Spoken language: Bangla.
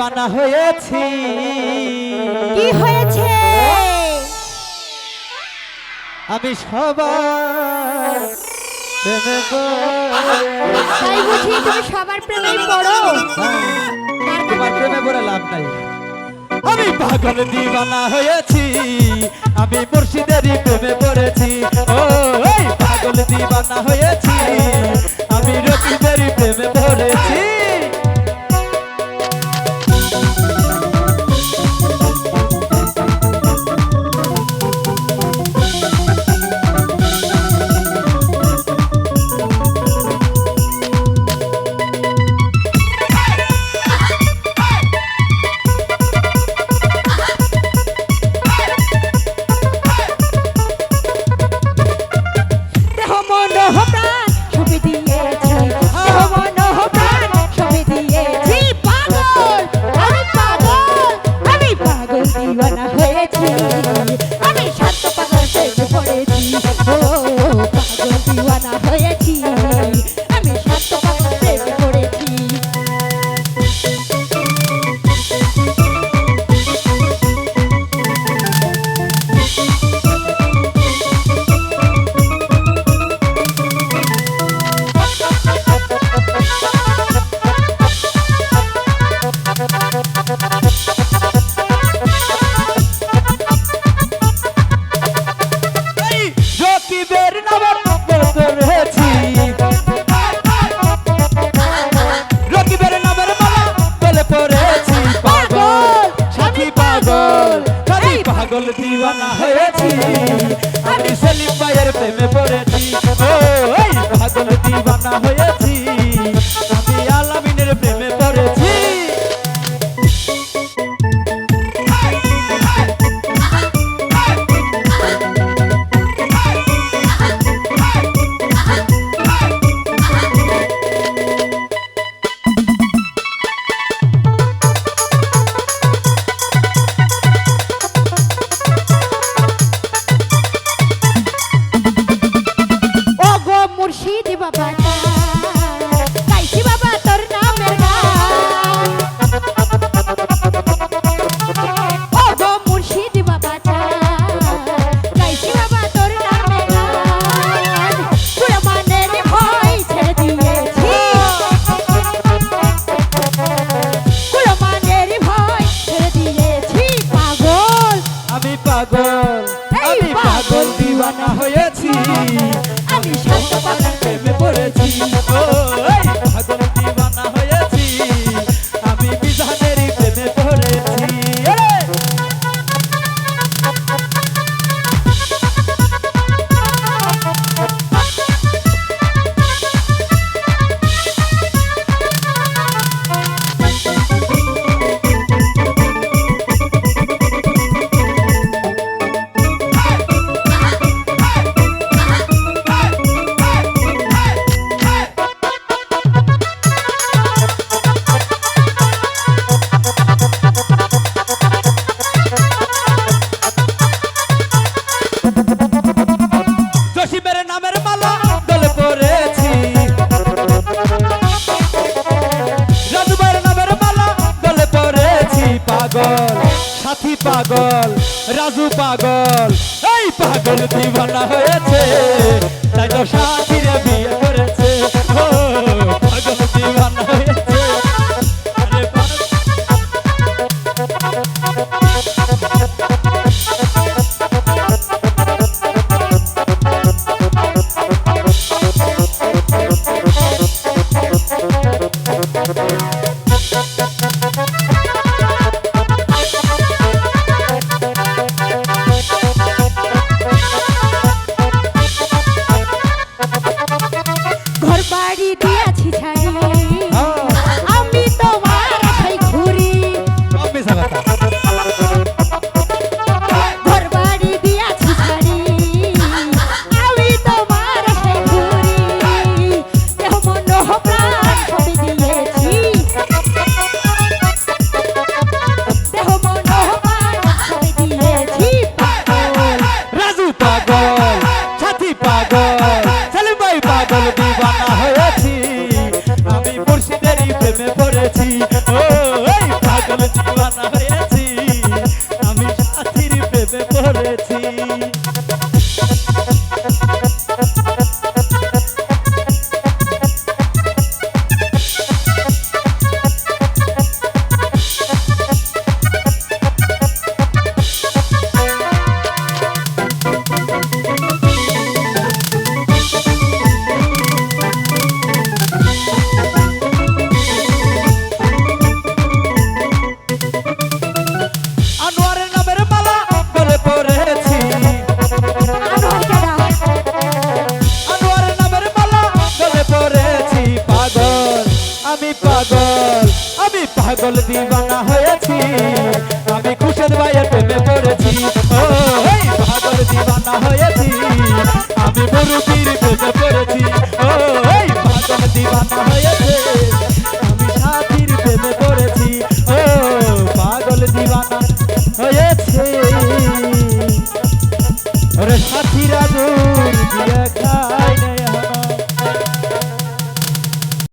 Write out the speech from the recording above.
দিওয়ানা হয়েছি। কি হয়েছে? আমি সবার প্রেমে তাই বুঝি তুমি সবার প্রেমেই পড়ো? তোমার প্রেমে পড়ে লাভ নাই। আমি পাগল দিওয়ানা হয়েছি, আমি মুর্শিদেরই প্রেমে পড়েছি। ও এই পাগল দিওয়ানা হয়েছি, আমি রকিবেরই প্রেমে পড়েছি। দিওয়ানা হয়েছি, আমি শান্ত পাগল প্রেমে পড়েছি। ও পাগল দিওয়ানা হয়েছি, আমি শান্ত পাগল প্রেমে পড়েছি। পাগল দিওয়ানা হয়েছি, আমি সেলিম ভাইয়ের প্রেমে পড়েছি। ও এই পাগল দিওয়ানা হয়েছি, আমি আলামিনের প্রেমে পড়েছি। মুর্শিদ বাবা গাইছি বাবা তোর নামের গান। ও গো মুর্শিদ বাবা গাইছি বাবা তোর নামের গান। কুরবানের ভয় ছেড়ে দিয়েছি, কুরবানের ভয় ছেড়ে দিয়েছি। পাগল আমি পাগল, আমি পাগল দিওয়ানা হয়েছি, আমি শান্ত পাগল প্রেমে পড়েছি। ও এই পাগল দিওয়ানা হয়েছি, আমি বিজানেরই প্রেমে পড়েছি। জসিমের নামের মালা গলে পড়েছি, রাজুবার নামের মালা গলে পড়েছি। পাগল সাথী পাগল, রাজু পাগল, এই পাগল দিওয়ানা হয়েছে, তাই তো সাথীরে বিয়ে করেছে। ও পাগল দিওয়ানা হয়েছে। আরে দিওয়ানা হয়েছি আমি খুশের ভাইয়ের প্রেমে পড়েছি ও এই পাগল দিওয়ানা হয়েছি আমি মুরব্বির প্রেমে পড়েছি ও এই পাগল দিওয়ানা হয়েছে আমি সাথীর প্রেমে পড়েছি ও পাগল দিওয়ানা হয়েছে ওরে সাথীরা দূর দিয়ে